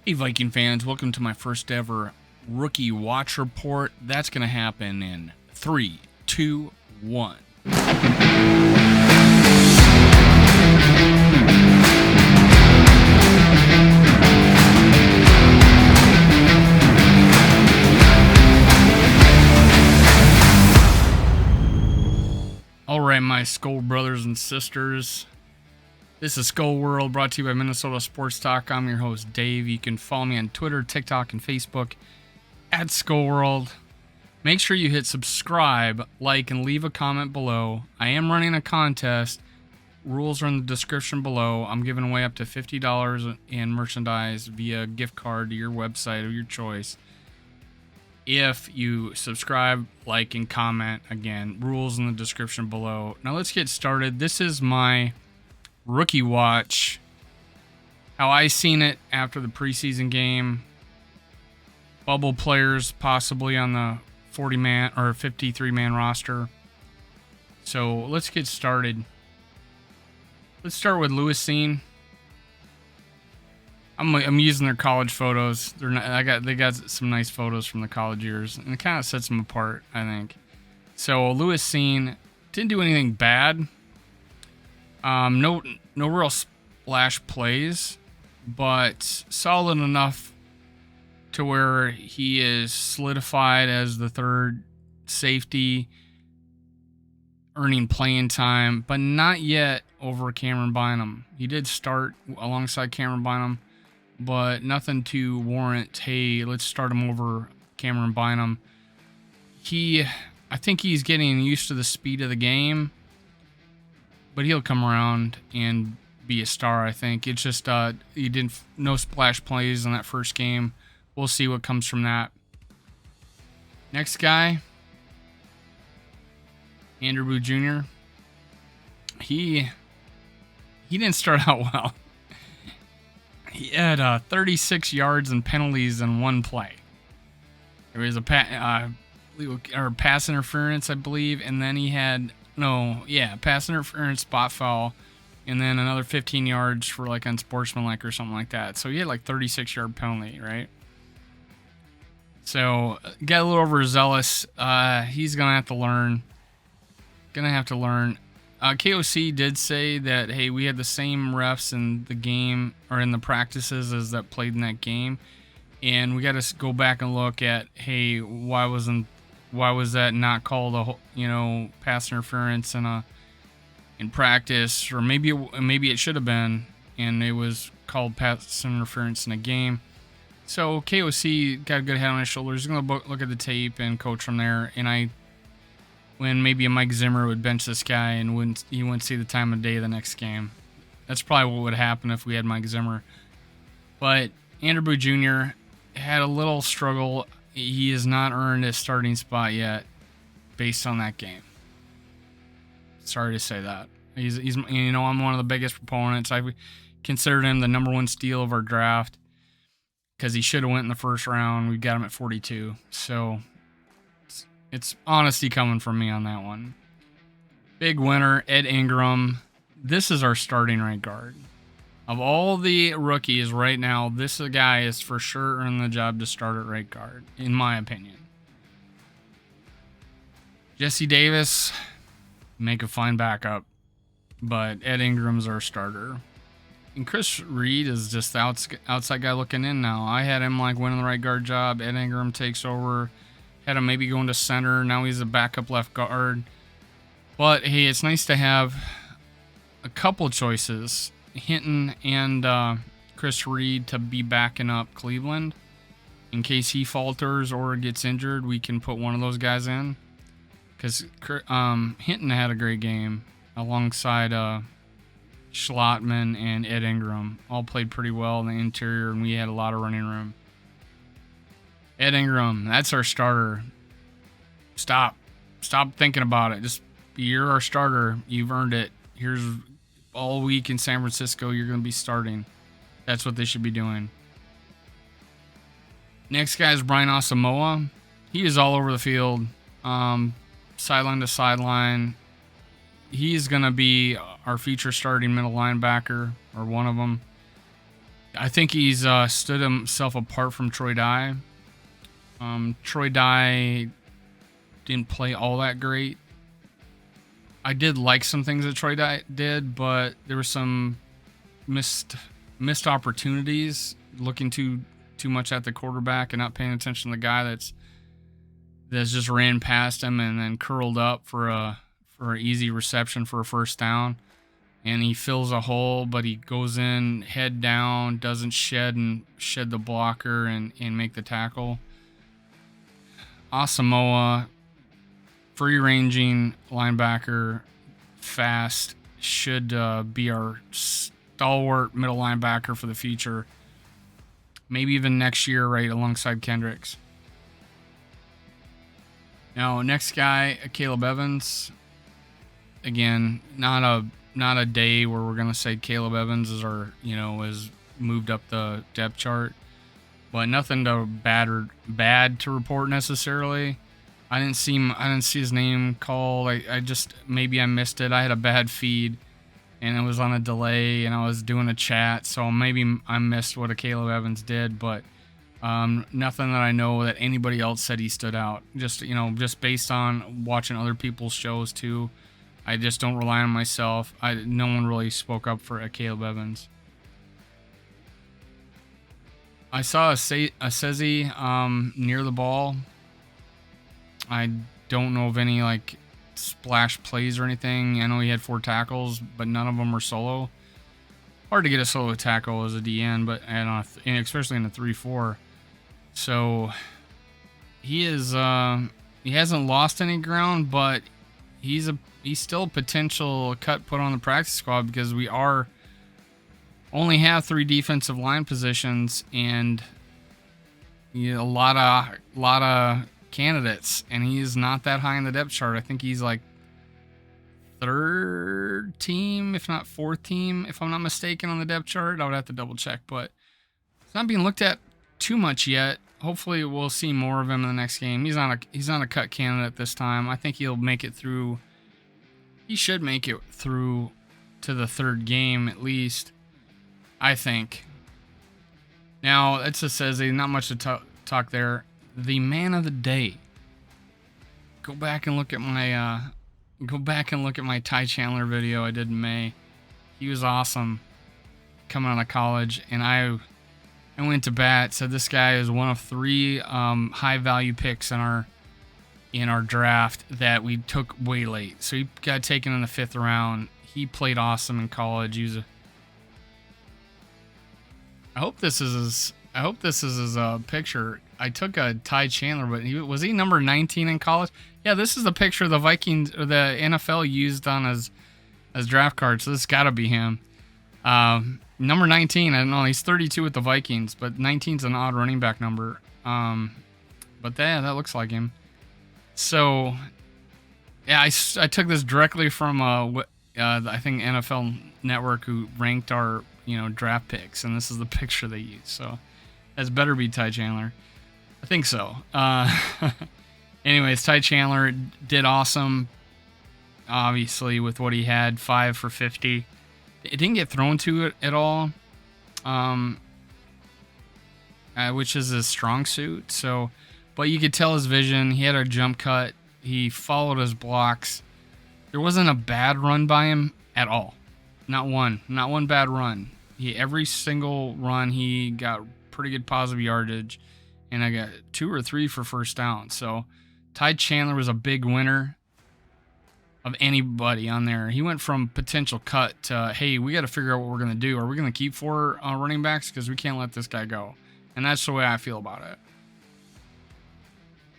Hey, Viking fans, welcome to my first ever rookie watch report. That's going to happen in 3, 2, 1. All right, my Skull brothers and sisters. This is Skull World, brought to you by Minnesota Sports Talk. I'm your host, Dave. You can follow me on Twitter, TikTok, and Facebook at Skull World. Make sure you hit subscribe, like, and leave a comment below. I am running a contest. Rules are in the description below. I'm giving away up to $50 in merchandise via gift card to your website of your choice. If you subscribe, like, and comment, again, rules in the description below. Now let's get started. This is my rookie watch, how I seen it after the preseason game. Bubble players possibly on the 40-man or 53-man roster. So let's get started. Let's start with Lewis Seen. I'm using their college photos. They got some nice photos from the college years, and it kind of sets them apart, I think. So Lewis Seen didn't do anything bad. No real splash plays, but solid enough to where he is solidified as the third safety, earning playing time, but not yet over Cameron Bynum. He did start alongside Cameron Bynum, but nothing to warrant, hey, let's start him over Cameron Bynum. I think he's getting used to the speed of the game, but he'll come around and be a star, I think. It's just he didn't no splash plays in that first game. We'll see what comes from that. Next guy, Andrew Booth Jr. He didn't start out well. He had 36 yards and penalties in one play. There was a pass interference, I believe, and then he had pass interference, spot foul, and then another 15 yards for like unsportsmanlike or something like that. So he had like 36-yard penalty, right? So got a little overzealous. He's gonna have to learn. KOC did say that, hey, we had the same refs in the game or in the practices as that played in that game, and we got to go back and look at, hey, why was that not called a pass interference in practice, or maybe it should have been, and it was called pass interference in a game. So KOC got a good head on his shoulders. He's gonna look at the tape and coach from there. And when maybe a Mike Zimmer would bench this guy and he wouldn't see the time of day the next game. That's probably what would happen if we had Mike Zimmer. But Andrew Booth Jr. had a little struggle. He has not earned his starting spot yet based on that game. Sorry to say that. He's I'm one of the biggest proponents. I've considered him the number one steal of our draft because he should have went in the first round. We got him at 42. So it's honesty coming from me on that one. Big winner, Ed Ingram. This is our starting right guard. Of all the rookies right now, this guy is for sure earning the job to start at right guard, in my opinion. Jesse Davis, make a fine backup, but Ed Ingram's our starter. And Chris Reed is just the outside guy looking in now. I had him like winning the right guard job. Ed Ingram takes over. Had him maybe going to center. Now he's a backup left guard. But hey, it's nice to have a couple choices. Hinton and Chris Reed to be backing up Cleveland. In case he falters or gets injured, we can put one of those guys in. Because Hinton had a great game alongside Schlottman and Ed Ingram. All played pretty well in the interior, and we had a lot of running room. Ed Ingram, that's our starter. Stop thinking about it. You're our starter. You've earned it. Here's all week in San Francisco. You're going to be starting. That's what they should be doing. Next guy is Brian Asamoah. He is all over the field, sideline to sideline. He's going to be our feature starting middle linebacker, or one of them. I think he's stood himself apart from Troy Dye. Troy Dye didn't play all that great. I did like some things that Troy Dye did, but there were some missed opportunities, looking too much at the quarterback and not paying attention to the guy that's just ran past him and then curled up for an easy reception for a first down. And he fills a hole, but he goes in head down, doesn't shed the blocker and make the tackle. Asamoah, free ranging linebacker, fast, should be our stalwart middle linebacker for the future. Maybe even next year, right alongside Kendricks. Now, next guy, Caleb Evans. Again, not a day where we're gonna say Caleb Evans is is moved up the depth chart, but nothing bad to report necessarily. I didn't see his name called. I just, maybe I missed it. I had a bad feed and it was on a delay and I was doing a chat, so maybe I missed what a Caleb Evans did, but nothing that I know that anybody else said he stood out. Just based on watching other people's shows too. I just don't rely on myself. No one really spoke up for Caleb Evans. I saw a Sezi near the ball. I don't know of any like splash plays or anything. I know he had 4 tackles, but none of them were solo. Hard to get a solo tackle as a DN, but and especially in a 3-4. So he hasn't lost any ground, but he's still a potential cut put on the practice squad because we only have 3 defensive line positions and a lot of candidates, and he's not that high in the depth chart. I think he's like 3rd team, if not 4th team, if I'm not mistaken, on the depth chart. I would have to double check, but it's not being looked at too much yet. Hopefully we'll see more of him in the next game. He's not a cut candidate this time. I think he'll make it through. He should make it through to the 3rd game at least, I think. Now, it just says not much to talk there. The man of the day. Go back and look at my Ty Chandler video I did in May. He was awesome coming out of college, and I went to bat. Said this guy is one of 3 high value picks in our draft that we took way late. So he got taken in the 5th round. He played awesome in college. I hope this is his picture. I took a Ty Chandler, but was he number 19 in college? Yeah, this is the picture the Vikings or the NFL used on his draft card. So this got to be him. Number 19. I don't know. He's 32 with the Vikings, but 19's an odd running back number. But that looks like him. So, yeah, I took this directly from I think NFL Network, who ranked our draft picks, and this is the picture they used. So that's better be Ty Chandler. I think so. Anyways, Ty Chandler did awesome, obviously, with what he had, 5 for 50. It didn't get thrown to it at all, which is his strong suit. So, but you could tell his vision. He had a jump cut. He followed his blocks. There wasn't a bad run by him at all. Not one bad run. Every single run, he got pretty good positive yardage, and I got 2 or 3 for first down. So Ty Chandler was a big winner of anybody on there. He went from potential cut to, hey, we got to figure out what we're going to do. Are we going to keep 4 running backs? Because we can't let this guy go. And that's the way I feel about it.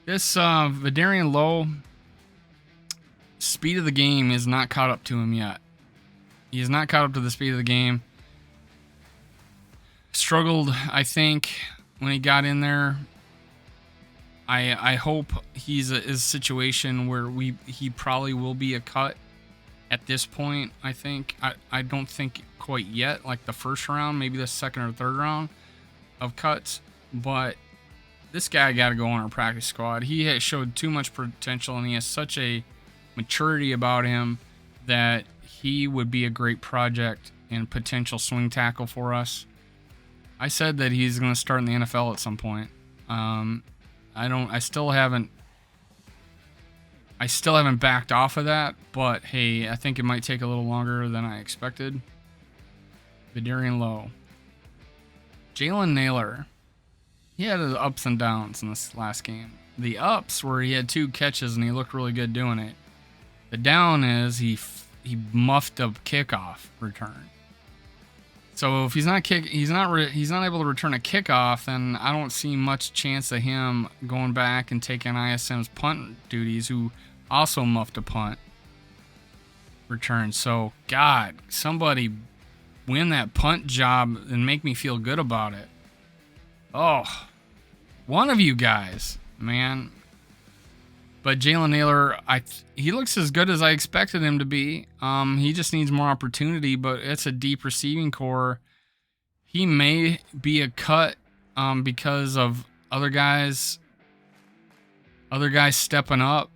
This Vidarian Lowe, speed of the game is not caught up to him yet. He is not caught up to the speed of the game. Struggled, I think, when he got in there. I hope he's a situation where he probably will be a cut at this point. I think I don't think quite yet, like the first round, maybe the 2nd or 3rd round of cuts. But this guy got to go on our practice squad. He has showed too much potential, and he has such a maturity about him that he would be a great project and potential swing tackle for us. I said that he's going to start in the NFL at some point. I still haven't backed off of that, but hey, I think it might take a little longer than I expected. Vidarian Lowe. Jalen Naylor. He had his ups and downs in this last game. The ups were he had 2 catches and he looked really good doing it. The down is he muffed a kickoff return. So if he's not able to return a kickoff, then I don't see much chance of him going back and taking ISM's punt duties, who also muffed a punt return. So God, somebody win that punt job and make me feel good about it. Oh, one of you guys, man. But Jalen Naylor, he looks as good as I expected him to be. He just needs more opportunity, but it's a deep receiving core. He may be a cut because of other guys stepping up,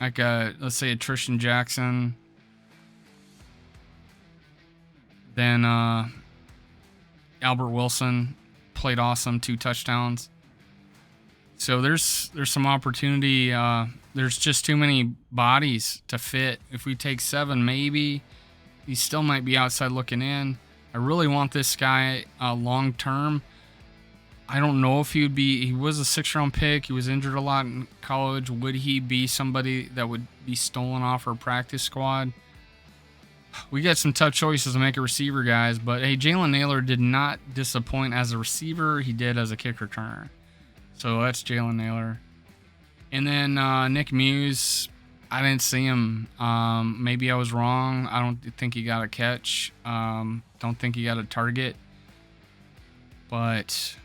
like let's say a Tristan Jackson. Then Albert Wilson played awesome, 2 touchdowns. So there's some opportunity. There's just too many bodies to fit. If we take 7, maybe he still might be outside looking in. I really want this guy long term. I don't know if he was a 6th-round pick. He was injured a lot in college. Would he be somebody that would be stolen off our practice squad? We got some tough choices to make a receiver, guys. But hey, Jalen Naylor did not disappoint as a receiver. He did as a kick returner. So that's Jalen Naylor. And then Nick Muse, I didn't see him. Maybe I was wrong. I don't think he got a catch. Don't think he got a target. But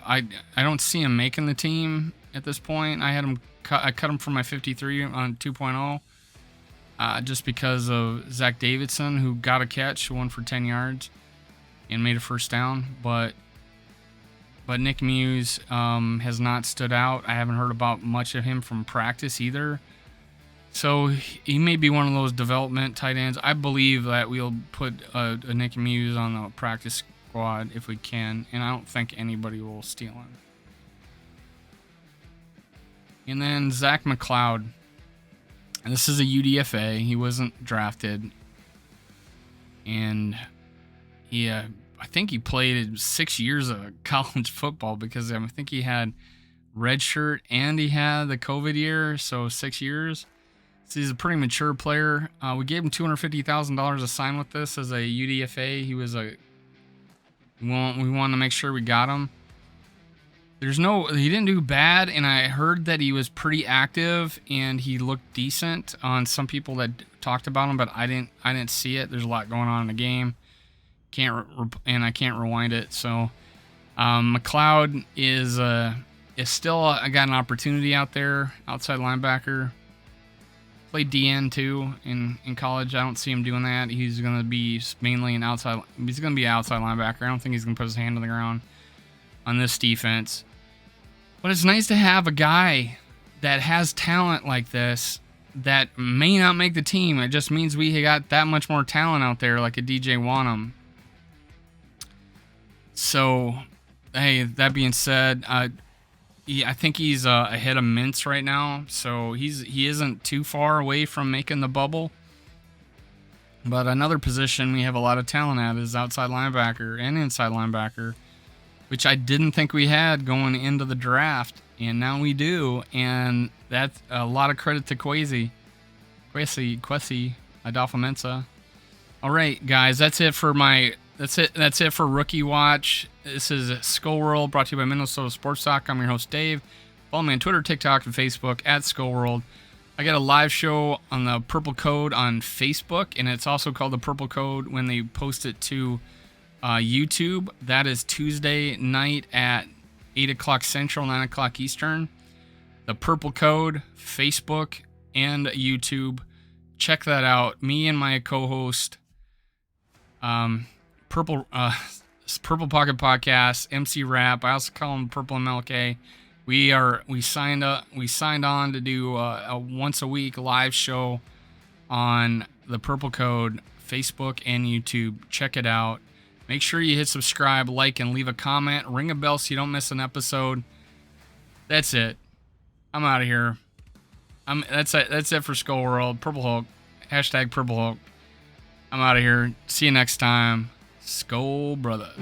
I don't see him making the team at this point. I cut him from my 53 on 2.0 just because of Zach Davidson, who got a catch, 1 for 10 yards, and made a first down. But Nick Muse has not stood out. I haven't heard about much of him from practice either. So he may be one of those development tight ends. I believe that we'll put a Nick Muse on the practice squad if we can, and I don't think anybody will steal him. And then Zach McLeod. And this is a UDFA. He wasn't drafted. And I think he played 6 years of college football because I think he had redshirt and he had the COVID year, so 6 years. So he's a pretty mature player. We gave him $250,000 to sign with this as a UDFA. We wanted to make sure we got him. He didn't do bad, and I heard that he was pretty active and he looked decent on some people that talked about him, but I didn't see it. There's a lot going on in the game. I can't rewind it. So McLeod is still got an opportunity out there, outside linebacker. Played DN too in college. I don't see him doing that. He's going to be mainly an outside. He's going to be an outside linebacker. I don't think he's going to put his hand on the ground on this defense. But it's nice to have a guy that has talent like this that may not make the team. It just means we got that much more talent out there, like a DJ Wanham. So, hey, that being said, I think he's ahead of Mintz right now, so he isn't too far away from making the bubble. But another position we have a lot of talent at is outside linebacker and inside linebacker, which I didn't think we had going into the draft, and now we do, and that's a lot of credit to Kwesi Adolfo-Mensah. All right, guys, that's it for Rookie Watch. This is Skull World, brought to you by Minnesota Sports Talk. I'm your host, Dave. Follow me on Twitter, TikTok, and Facebook at Skull World. I got a live show on the Purple Code on Facebook, and it's also called the Purple Code when they post it to YouTube. That is Tuesday night at 8 o'clock Central, 9 o'clock Eastern. The Purple Code, Facebook, and YouTube. Check that out. Me and my co-host, Purple Pocket Podcast, MC Rap. I also call him Purple MLK. We signed on to do a once a week live show on the Purple Code, Facebook and YouTube. Check it out. Make sure you hit subscribe, like, and leave a comment. Ring a bell so you don't miss an episode. That's it. I'm out of here. That's it for Skull World. Purple Hulk. Hashtag Purple Hulk. I'm out of here. See you next time. Skull Brothers.